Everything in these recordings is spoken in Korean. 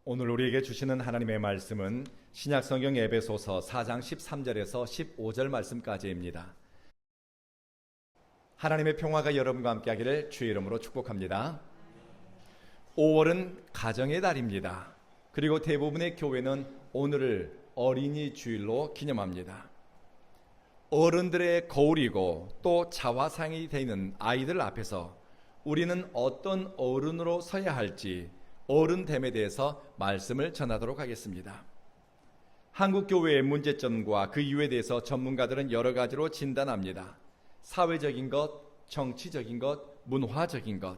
오늘 우리에게 주시는 하나님의 말씀은 신약성경 에베소서 4장 13절에서 15절 말씀까지입니다. 하나님의 평화가 여러분과 함께하기를 주의 이름으로 축복합니다. 5월은 가정의 달입니다. 그리고 대부분의 교회는 오늘을 어린이 주일로 기념합니다. 어른들의 거울이고 또 자화상이 되는 아이들 앞에서 우리는 어떤 어른으로 서야 할지 어른됨에 대해서 말씀을 전하도록 하겠습니다. 한국 교회의 문제점과 그 이유에 대해서 전문가들은 여러 가지로 진단합니다. 사회적인 것, 정치적인 것, 문화적인 것.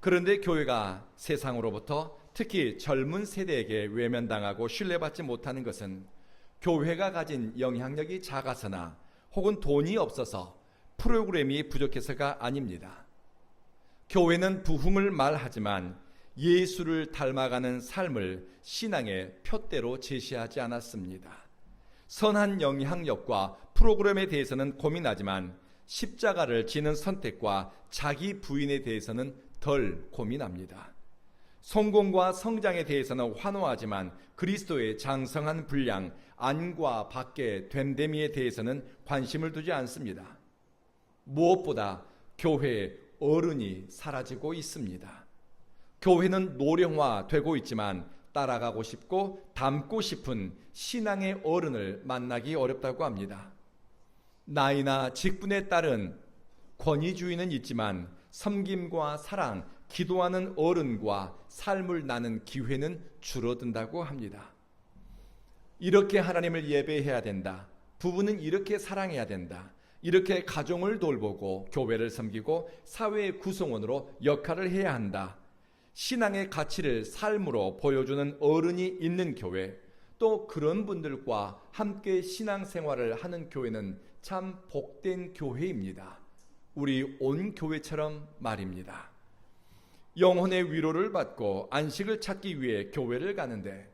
그런데 교회가 세상으로부터 특히 젊은 세대에게 외면당하고 신뢰받지 못하는 것은 교회가 가진 영향력이 작아서나 혹은 돈이 없어서 프로그램이 부족해서가 아닙니다. 교회는 부흥을 말하지만 예수를 닮아가는 삶을 신앙의 표대로 제시하지 않았습니다. 선한 영향력과 프로그램에 대해서는 고민하지만 십자가를 지는 선택과 자기 부인에 대해서는 덜 고민합니다. 성공과 성장에 대해서는 환호하지만 그리스도의 장성한 분량, 안과 밖의 됨됨이에 대해서는 관심을 두지 않습니다. 무엇보다 교회의 어른이 사라지고 있습니다. 교회는 노령화되고 있지만 따라가고 싶고 닮고 싶은 신앙의 어른을 만나기 어렵다고 합니다. 나이나 직분에 따른 권위주의는 있지만 섬김과 사랑, 기도하는 어른과 삶을 나눈 기회는 줄어든다고 합니다. 이렇게 하나님을 예배해야 된다. 부부는 이렇게 사랑해야 된다. 이렇게 가정을 돌보고 교회를 섬기고 사회의 구성원으로 역할을 해야 한다. 신앙의 가치를 삶으로 보여주는 어른이 있는 교회, 또 그런 분들과 함께 신앙생활을 하는 교회는 참 복된 교회입니다. 우리 온 교회처럼 말입니다. 영혼의 위로를 받고 안식을 찾기 위해 교회를 가는데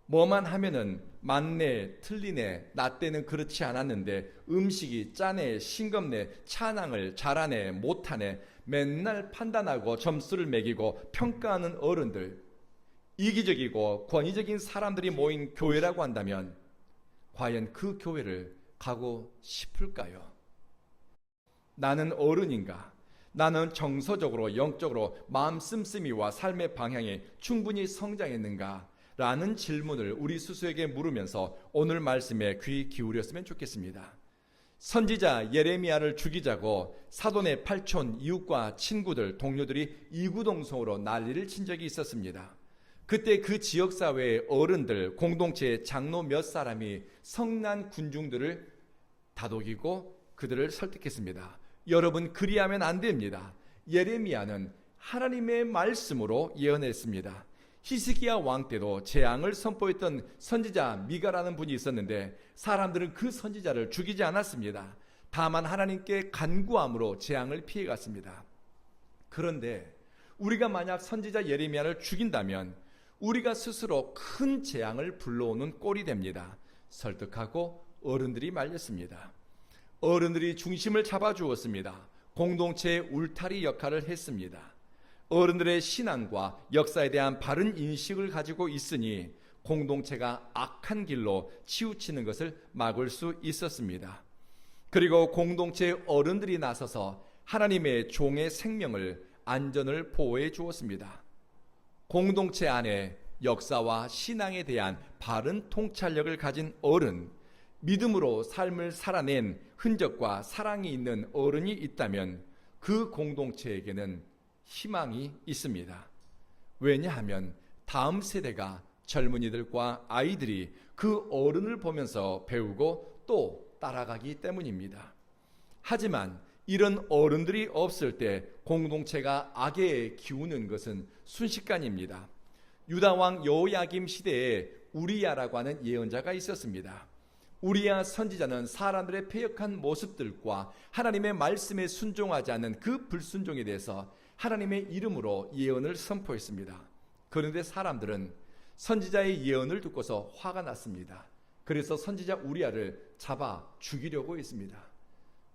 뭐만 하면은 맞네, 틀리네, 나 때는 그렇지 않았는데 음식이 짜네, 싱겁네, 찬양을 잘하네, 못하네, 맨날 판단하고 점수를 매기고 평가하는 어른들, 이기적이고 권위적인 사람들이 모인 교회라고 한다면 과연 그 교회를 가고 싶을까요? 나는 어른인가? 나는 정서적으로 영적으로 마음 씀씀이와 삶의 방향에 충분히 성장했는가? 라는 질문을 우리 스스로에게 물으면서 오늘 말씀에 귀 기울였으면 좋겠습니다. 선지자 예레미야를 죽이자고 사돈의 팔촌, 이웃과 친구들, 동료들이 이구동성으로 난리를 친 적이 있었습니다. 그때 그 지역사회의 어른들, 공동체의 장로 몇 사람이 성난 군중들을 다독이고 그들을 설득했습니다. 여러분, 그리하면 안 됩니다. 예레미야는 하나님의 말씀으로 예언했습니다. 히스기야 왕 때도 재앙을 선포했던 선지자 미가라는 분이 있었는데 사람들은 그 선지자를 죽이지 않았습니다. 다만 하나님께 간구함으로 재앙을 피해갔습니다. 그런데 우리가 만약 선지자 예레미야를 죽인다면 우리가 스스로 큰 재앙을 불러오는 꼴이 됩니다. 설득하고 어른들이 말렸습니다. 어른들이 중심을 잡아주었습니다. 공동체의 울타리 역할을 했습니다. 어른들의 신앙과 역사에 대한 바른 인식을 가지고 있으니 공동체가 악한 길로 치우치는 것을 막을 수 있었습니다. 그리고 공동체의 어른들이 나서서 하나님의 종의 생명을, 안전을 보호해 주었습니다. 공동체 안에 역사와 신앙에 대한 바른 통찰력을 가진 어른, 믿음으로 삶을 살아낸 흔적과 사랑이 있는 어른이 있다면 그 공동체에게는 희망이 있습니다. 왜냐하면 다음 세대가 젊은이들과 아이들이 그 어른을 보면서 배우고 또 따라가기 때문입니다. 하지만 이런 어른들이 없을 때 공동체가 악에 기우는 것은 순식간입니다. 유다왕 여호야김 시대에 우리야라고 하는 예언자가 있었습니다. 우리야 선지자는 사람들의 패역한 모습들과 하나님의 말씀에 순종하지 않는 그 불순종에 대해서 하나님의 이름으로 예언을 선포했습니다. 그런데 사람들은 선지자의 예언을 듣고서 화가 났습니다. 그래서 선지자 우리야를 잡아 죽이려고 했습니다.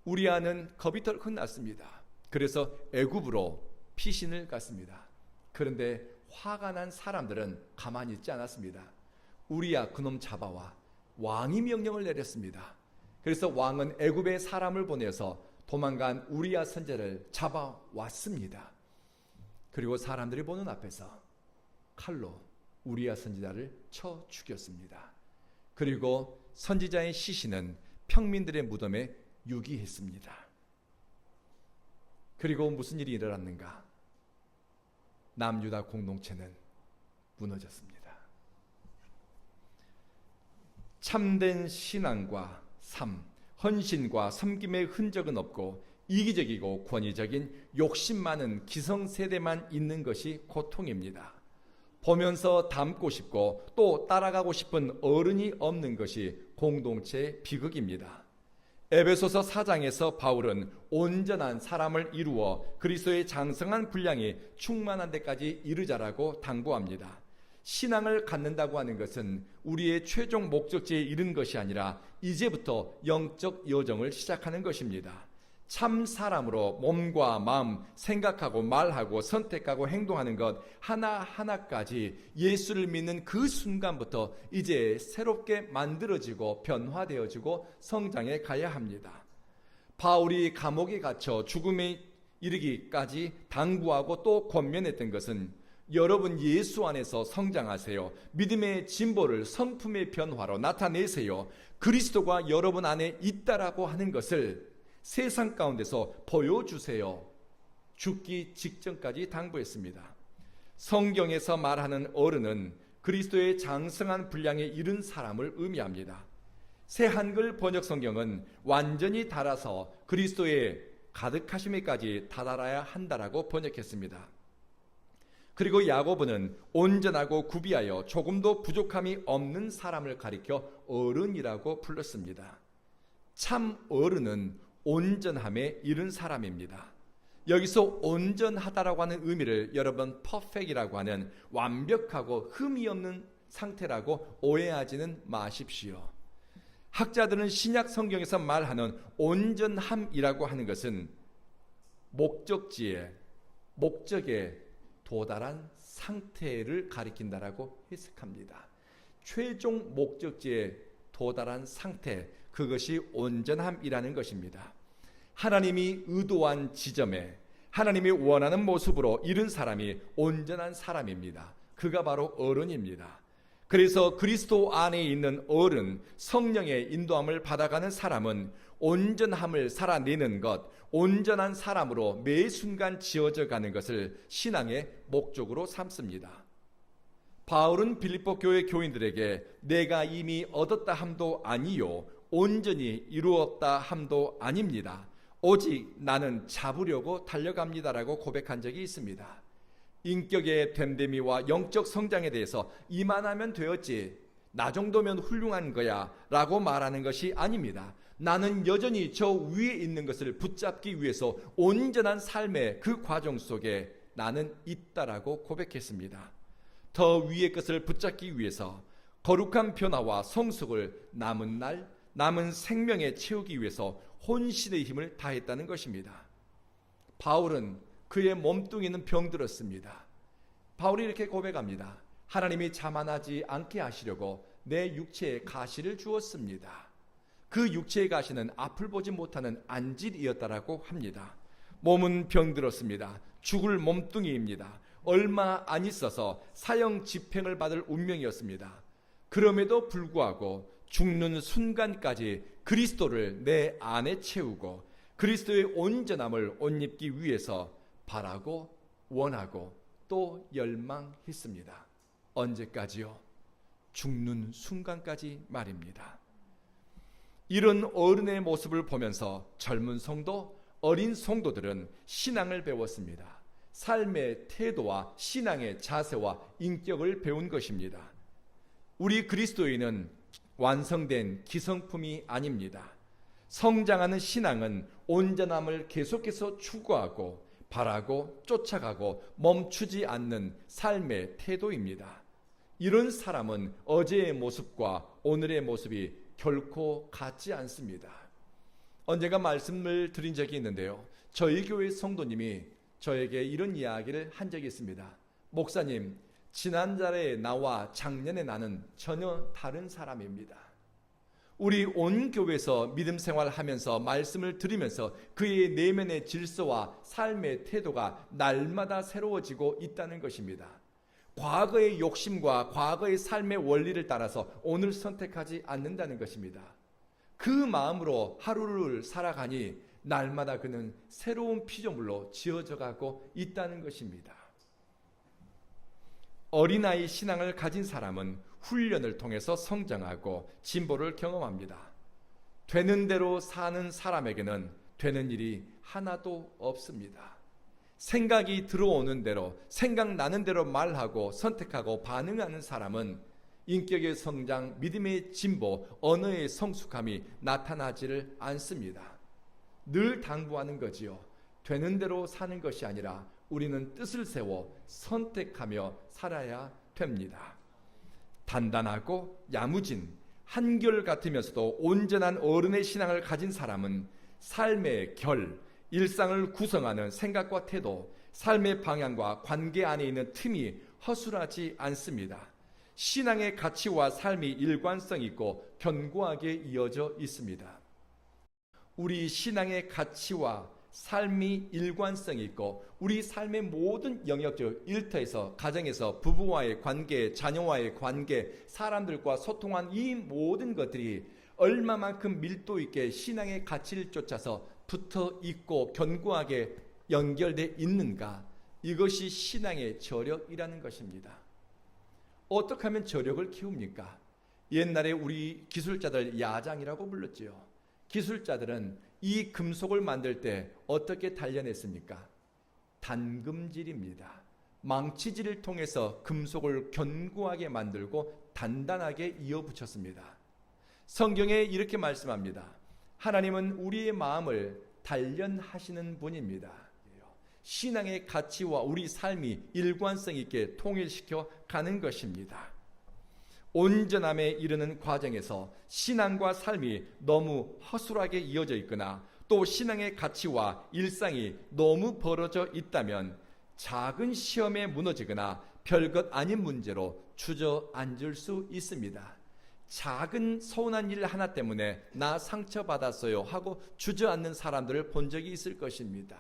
우리야는 겁이 덜컥 났습니다. 그래서 애굽으로 피신을 갔습니다. 그런데 화가 난 사람들은 가만히 있지 않았습니다. 우리야 그놈 잡아와. 왕이 명령을 내렸습니다. 그래서 왕은 애굽에 사람을 보내서 도망간 우리야 선지자를 잡아왔습니다. 그리고 사람들이 보는 앞에서 칼로 우리야 선지자를 쳐 죽였습니다. 그리고 선지자의 시신은 평민들의 무덤에 유기했습니다. 그리고 무슨 일이 일어났는가? 남유다 공동체는 무너졌습니다. 참된 신앙과 삶, 헌신과 섬김의 흔적은 없고 이기적이고 권위적인 욕심 많은 기성세대만 있는 것이 고통입니다. 보면서 닮고 싶고 또 따라가고 싶은 어른이 없는 것이 공동체의 비극입니다. 에베소서 4장에서 바울은 온전한 사람을 이루어 그리스도의 장성한 분량이 충만한 데까지 이르자라고 당부합니다. 신앙을 갖는다고 하는 것은 우리의 최종 목적지에 이른 것이 아니라 이제부터 영적 여정을 시작하는 것입니다. 참 사람으로 몸과 마음, 생각하고 말하고 선택하고 행동하는 것 하나하나까지 예수를 믿는 그 순간부터 이제 새롭게 만들어지고 변화되어지고 성장해 가야 합니다. 바울이 감옥에 갇혀 죽음에 이르기까지 당부하고 또 권면했던 것은 여러분 예수 안에서 성장하세요. 믿음의 진보를 성품의 변화로 나타내세요. 그리스도가 여러분 안에 있다라고 하는 것을 세상 가운데서 보여주세요. 죽기 직전까지 당부했습니다. 성경에서 말하는 어른은 그리스도의 장성한 분량에 이른 사람을 의미합니다. 새 한글 번역 성경은 완전히 달아서 그리스도의 가득하심에까지 다다라야 한다라고 번역했습니다. 그리고 야고보는 온전하고 구비하여 조금도 부족함이 없는 사람을 가리켜 어른이라고 불렀습니다. 참 어른은 온전함에 이른 사람입니다. 여기서 온전하다라고 하는 의미를 여러분 퍼펙이라고 하는 완벽하고 흠이 없는 상태라고 오해하지는 마십시오. 학자들은 신약 성경에서 말하는 온전함이라고 하는 것은 목적에 도달한 상태를 가리킨다라고 해석합니다. 최종 목적지에 도달한 상태, 그것이 온전함이라는 것입니다. 하나님이 의도한 지점에 하나님이 원하는 모습으로 이른 사람이 온전한 사람입니다. 그가 바로 어른입니다. 그래서 그리스도 안에 있는 어른, 성령의 인도함을 받아가는 사람은 온전함을 살아내는 것, 온전한 사람으로 매 순간 지어져 가는 것을 신앙의 목적으로 삼습니다. 바울은 빌립보 교회 교인들에게 내가 이미 얻었다 함도 아니요 온전히 이루었다 함도 아닙니다. 오직 나는 잡으려고 달려갑니다라고 고백한 적이 있습니다. 인격의 됨됨이와 영적 성장에 대해서 이만하면 되었지, 나 정도면 훌륭한 거야 라고 말하는 것이 아닙니다. 나는 여전히 저 위에 있는 것을 붙잡기 위해서 온전한 삶의 그 과정 속에 나는 있다라고 고백했습니다. 더 위의 것을 붙잡기 위해서 거룩한 변화와 성숙을 남은 날 남은 생명에 채우기 위해서 혼신의 힘을 다했다는 것입니다. 바울은 그의 몸뚱이는 병들었습니다. 바울이 이렇게 고백합니다. 하나님이 자만하지 않게 하시려고 내 육체에 가시를 주었습니다. 그 육체의 가시는 앞을 보지 못하는 안질이었다라고 합니다. 몸은 병들었습니다. 죽을 몸뚱이입니다. 얼마 안 있어서 사형 집행을 받을 운명이었습니다. 그럼에도 불구하고 죽는 순간까지 그리스도를 내 안에 채우고 그리스도의 온전함을 옷 입기 위해서 바라고 원하고 또 열망했습니다. 언제까지요? 죽는 순간까지 말입니다. 이런 어른의 모습을 보면서 젊은 성도, 어린 성도들은 신앙을 배웠습니다. 삶의 태도와 신앙의 자세와 인격을 배운 것입니다. 우리 그리스도인은 완성된 기성품이 아닙니다. 성장하는 신앙은 온전함을 계속해서 추구하고 바라고 쫓아가고 멈추지 않는 삶의 태도입니다. 이런 사람은 어제의 모습과 오늘의 모습이 결코 같지 않습니다. 언젠가 말씀을 드린 적이 있는데요. 저희 교회 성도님이 저에게 이런 이야기를 한 적이 있습니다. 목사님, 지난달에 나와 작년에 나는 전혀 다른 사람입니다. 우리 온 교회에서 믿음 생활하면서 말씀을 들으면서 그의 내면의 질서와 삶의 태도가 날마다 새로워지고 있다는 것입니다. 과거의 욕심과 과거의 삶의 원리를 따라서 오늘 선택하지 않는다는 것입니다. 그 마음으로 하루를 살아가니 날마다 그는 새로운 피조물로 지어져 가고 있다는 것입니다. 어린아이 신앙을 가진 사람은 훈련을 통해서 성장하고 진보를 경험합니다. 되는 대로 사는 사람에게는 되는 일이 하나도 없습니다. 생각이 들어오는 대로, 생각나는 대로 말하고 선택하고 반응하는 사람은 인격의 성장, 믿음의 진보, 언어의 성숙함이 나타나지를 않습니다. 늘 당부하는 거지요. 되는 대로 사는 것이 아니라 우리는 뜻을 세워 선택하며 살아야 됩니다. 단단하고 야무진, 한결같으면서도 온전한 어른의 신앙을 가진 사람은 삶의 결, 일상을 구성하는 생각과 태도, 삶의 방향과 관계 안에 있는 틈이 허술하지 않습니다. 신앙의 가치와 삶이 일관성 있고 견고하게 이어져 있습니다. 우리 신앙의 가치와 삶이 일관성이 있고 우리 삶의 모든 영역 중 일터에서, 가정에서, 부부와의 관계, 자녀와의 관계, 사람들과 소통한 이 모든 것들이 얼마만큼 밀도 있게 신앙의 가치를 쫓아서 붙어 있고 견고하게 연결되어 있는가, 이것이 신앙의 저력이라는 것입니다. 어떻게 하면 저력을 키웁니까? 옛날에 우리 기술자들 야장이라고 불렀지요. 기술자들은 이 금속을 만들 때 어떻게 단련했습니까? 단금질입니다. 망치질을 통해서 금속을 견고하게 만들고 단단하게 이어붙였습니다. 성경에 이렇게 말씀합니다. 하나님은 우리의 마음을 단련하시는 분입니다. 신앙의 가치와 우리 삶이 일관성 있게 통일시켜 가는 것입니다. 온전함에 이르는 과정에서 신앙과 삶이 너무 허술하게 이어져 있거나 또 신앙의 가치와 일상이 너무 벌어져 있다면 작은 시험에 무너지거나 별것 아닌 문제로 주저앉을 수 있습니다. 작은 서운한 일 하나 때문에 나 상처받았어요 하고 주저앉는 사람들을 본 적이 있을 것입니다.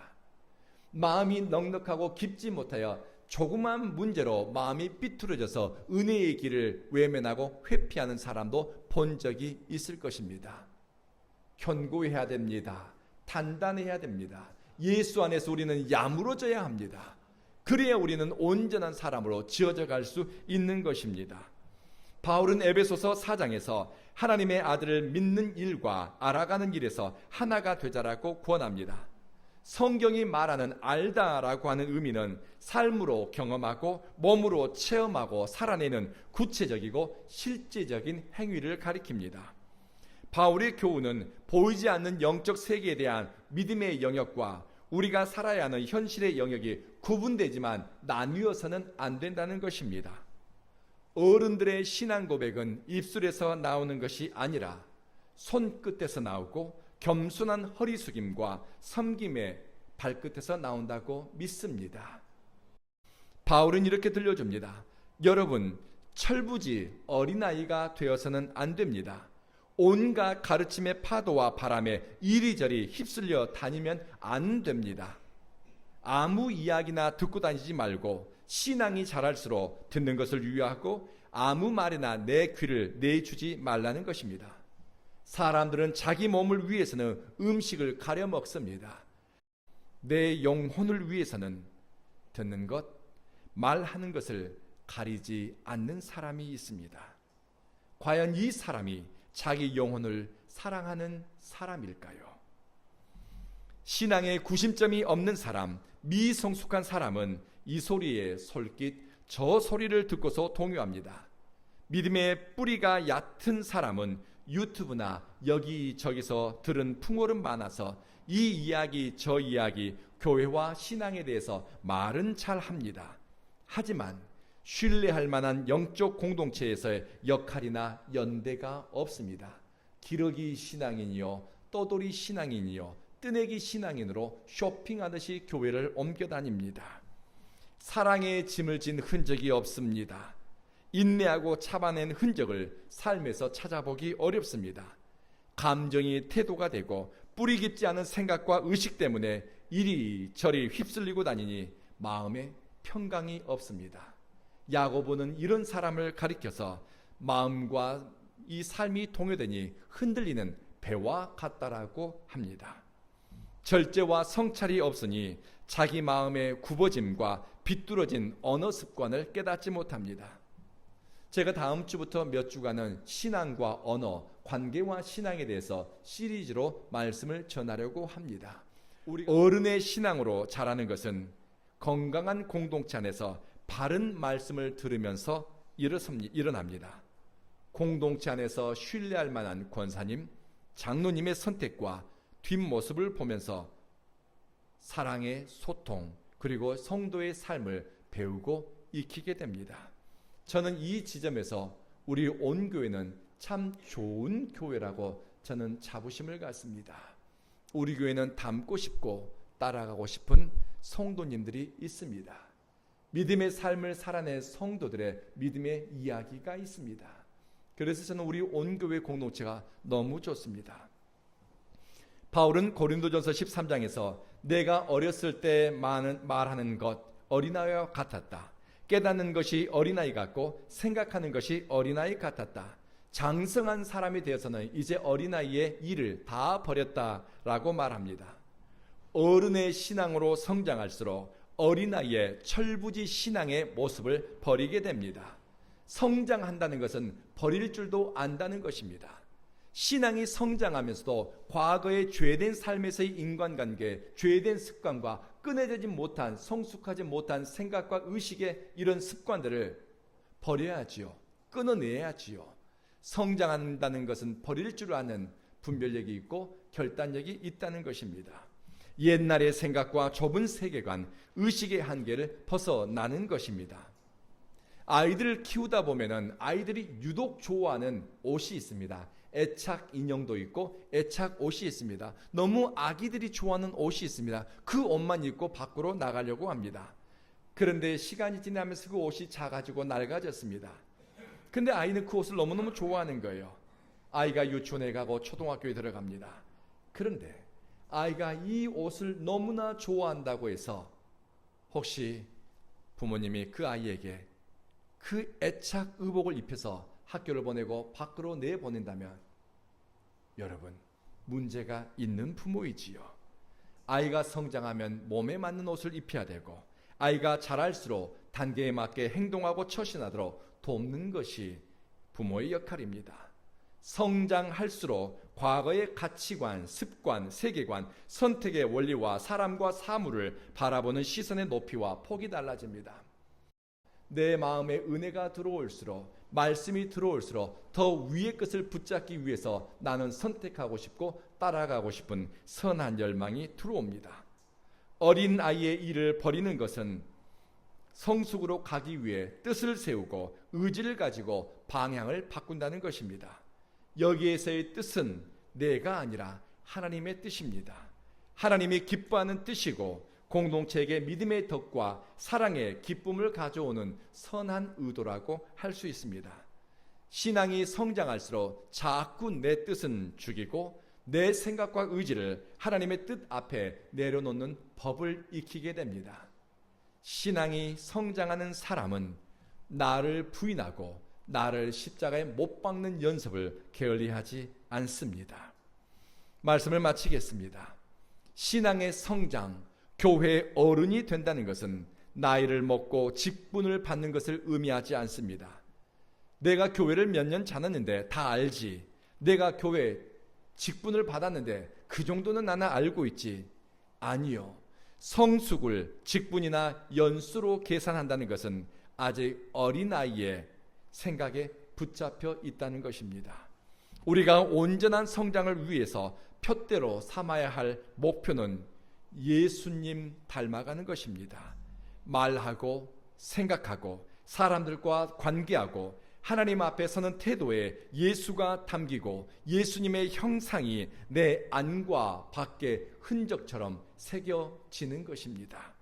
마음이 넉넉하고 깊지 못하여 조그만 문제로 마음이 삐뚤어져서 은혜의 길을 외면하고 회피하는 사람도 본 적이 있을 것입니다. 견고해야 됩니다. 단단해야 됩니다. 예수 안에서 우리는 야무러져야 합니다. 그래야 우리는 온전한 사람으로 지어져 갈 수 있는 것입니다. 바울은 에베소서 4장에서 하나님의 아들을 믿는 일과 알아가는 일에서 하나가 되자라고 권합니다. 성경이 말하는 알다라고 하는 의미는 삶으로 경험하고 몸으로 체험하고 살아내는 구체적이고 실제적인 행위를 가리킵니다. 바울의 교훈은 보이지 않는 영적 세계에 대한 믿음의 영역과 우리가 살아야 하는 현실의 영역이 구분되지만 나뉘어서는 안 된다는 것입니다. 어른들의 신앙 고백은 입술에서 나오는 것이 아니라 손끝에서 나오고 겸손한 허리 숙임과 섬김의 발끝에서 나온다고 믿습니다. 바울은 이렇게 들려줍니다. 여러분, 철부지 어린아이가 되어서는 안 됩니다. 온갖 가르침의 파도와 바람에 이리저리 휩쓸려 다니면 안 됩니다. 아무 이야기나 듣고 다니지 말고 신앙이 자랄수록 듣는 것을 유의하고 아무 말이나 내 귀를 내주지 말라는 것입니다. 사람들은 자기 몸을 위해서는 음식을 가려 먹습니다. 내 영혼을 위해서는 듣는 것, 말하는 것을 가리지 않는 사람이 있습니다. 과연 이 사람이 자기 영혼을 사랑하는 사람일까요? 신앙의 구심점이 없는 사람, 미성숙한 사람은 이 소리에 솔깃 저 소리를 듣고서 동요합니다. 믿음의 뿌리가 얕은 사람은 유튜브나 여기저기서 들은 풍월은 많아서 이 이야기 저 이야기 교회와 신앙에 대해서 말은 잘 합니다. 하지만 신뢰할 만한 영적 공동체에서의 역할이나 연대가 없습니다. 기러기 신앙인이요, 떠돌이 신앙인이요, 뜨내기 신앙인으로 쇼핑하듯이 교회를 옮겨 다닙니다. 사랑의 짐을 진 흔적이 없습니다. 인내하고 참아낸 흔적을 삶에서 찾아보기 어렵습니다. 감정이 태도가 되고 뿌리 깊지 않은 생각과 의식 때문에 이리저리 휩쓸리고 다니니 마음에 평강이 없습니다. 야고보는 이런 사람을 가리켜서 마음과 이 삶이 동요되니 흔들리는 배와 같다라고 합니다. 절제와 성찰이 없으니 자기 마음의 굽어짐과 비뚤어진 언어 습관을 깨닫지 못합니다. 제가 다음 주부터 몇 주간은 신앙과 언어, 관계와 신앙에 대해서 시리즈로 말씀을 전하려고 합니다. 우리 어른의 신앙으로 자라는 것은 건강한 공동체 안에서 바른 말씀을 들으면서 일어납니다. 공동체 안에서 신뢰할 만한 권사님, 장로님의 선택과 뒷모습을 보면서 사랑의 소통 그리고 성도의 삶을 배우고 익히게 됩니다. 저는 이 지점에서 우리 온교회는 참 좋은 교회라고 저는 자부심을 갖습니다. 우리 교회는 닮고 싶고 따라가고 싶은 성도님들이 있습니다. 믿음의 삶을 살아낸 성도들의 믿음의 이야기가 있습니다. 그래서 저는 우리 온교회 공동체가 너무 좋습니다. 바울은 고린도전서 13장에서 내가 어렸을 때 말하는 것 어린아이와 같았다. 깨닫는 것이 어린아이 같고 생각하는 것이 어린아이 같았다. 장성한 사람이 되어서는 이제 어린아이의 일을 다 버렸다라고 말합니다. 어른의 신앙으로 성장할수록 어린아이의 철부지 신앙의 모습을 버리게 됩니다. 성장한다는 것은 버릴 줄도 안다는 것입니다. 신앙이 성장하면서도 과거의 죄된 삶에서의 인간관계, 죄된 습관과 끊어지지 못한, 성숙하지 못한 생각과 의식의 이런 습관들을 버려야지요. 끊어내야지요. 성장한다는 것은 버릴 줄 아는 분별력이 있고 결단력이 있다는 것입니다. 옛날의 생각과 좁은 세계관, 의식의 한계를 벗어나는 것입니다. 아이들을 키우다 보면은 아이들이 유독 좋아하는 옷이 있습니다. 애착 인형도 있고 애착 옷이 있습니다. 너무 아기들이 좋아하는 옷이 있습니다. 그 옷만 입고 밖으로 나가려고 합니다. 그런데 시간이 지나면서 그 옷이 작아지고 낡아졌습니다. 근데 아이는 그 옷을 너무너무 좋아하는 거예요. 아이가 유치원에 가고 초등학교에 들어갑니다. 그런데 아이가 이 옷을 너무나 좋아한다고 해서 혹시 부모님이 그 아이에게 그 애착 의복을 입혀서 학교를 보내고 밖으로 내보낸다면 여러분 문제가 있는 부모이지요. 아이가 성장하면 몸에 맞는 옷을 입혀야 되고 아이가 자랄수록 단계에 맞게 행동하고 처신하도록 돕는 것이 부모의 역할입니다. 성장할수록 과거의 가치관, 습관, 세계관, 선택의 원리와 사람과 사물을 바라보는 시선의 높이와 폭이 달라집니다. 내 마음에 은혜가 들어올수록 말씀이 들어올수록 더 위의 것을 붙잡기 위해서 나는 선택하고 싶고 따라가고 싶은 선한 열망이 들어옵니다. 어린 아이의 일을 버리는 것은 성숙으로 가기 위해 뜻을 세우고 의지를 가지고 방향을 바꾼다는 것입니다. 여기에서의 뜻은 내가 아니라 하나님의 뜻입니다. 하나님이 기뻐하는 뜻이고 공동체에게 믿음의 덕과 사랑의 기쁨을 가져오는 선한 의도라고 할 수 있습니다. 신앙이 성장할수록 자꾸 내 뜻은 죽이고 내 생각과 의지를 하나님의 뜻 앞에 내려놓는 법을 익히게 됩니다. 신앙이 성장하는 사람은 나를 부인하고 나를 십자가에 못 박는 연습을 게을리하지 않습니다. 말씀을 마치겠습니다. 신앙의 성장, 교회의 어른이 된다는 것은 나이를 먹고 직분을 받는 것을 의미하지 않습니다. 내가 교회를 몇 년 다녔는데 다 알지. 내가 교회 직분을 받았는데 그 정도는 나는 알고 있지. 아니요. 성숙을 직분이나 연수로 계산한다는 것은 아직 어린아이의 생각에 붙잡혀 있다는 것입니다. 우리가 온전한 성장을 위해서 표대로 삼아야 할 목표는 예수님 닮아가는 것입니다. 말하고 생각하고 사람들과 관계하고 하나님 앞에 서는 태도에 예수가 담기고 예수님의 형상이 내 안과 밖의 흔적처럼 새겨지는 것입니다.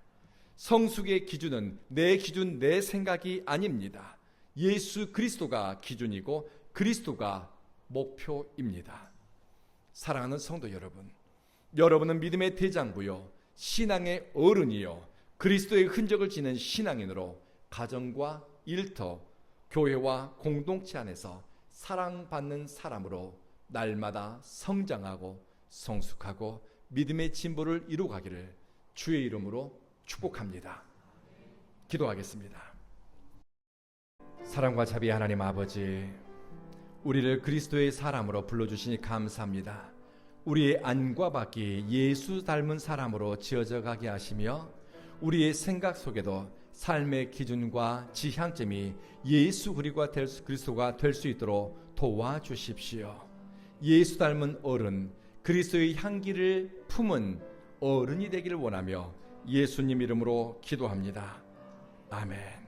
성숙의 기준은 내 기준, 내 생각이 아닙니다. 예수 그리스도가 기준이고 그리스도가 목표입니다. 사랑하는 성도 여러분, 여러분은 믿음의 대장부요, 신앙의 어른이요, 그리스도의 흔적을 지닌 신앙인으로 가정과 일터, 교회와 공동체 안에서 사랑받는 사람으로 날마다 성장하고 성숙하고 믿음의 진보를 이루어가기를 주의 이름으로 축복합니다. 기도하겠습니다. 사랑과 자비의 하나님 아버지, 우리를 그리스도의 사람으로 불러주시니 감사합니다. 우리의 안과 밖이 예수 닮은 사람으로 지어져 가게 하시며 우리의 생각 속에도 삶의 기준과 지향점이 예수 그리스도가 될 수 있도록 도와주십시오. 예수 닮은 어른, 그리스도의 향기를 품은 어른이 되기를 원하며 예수님 이름으로 기도합니다. 아멘.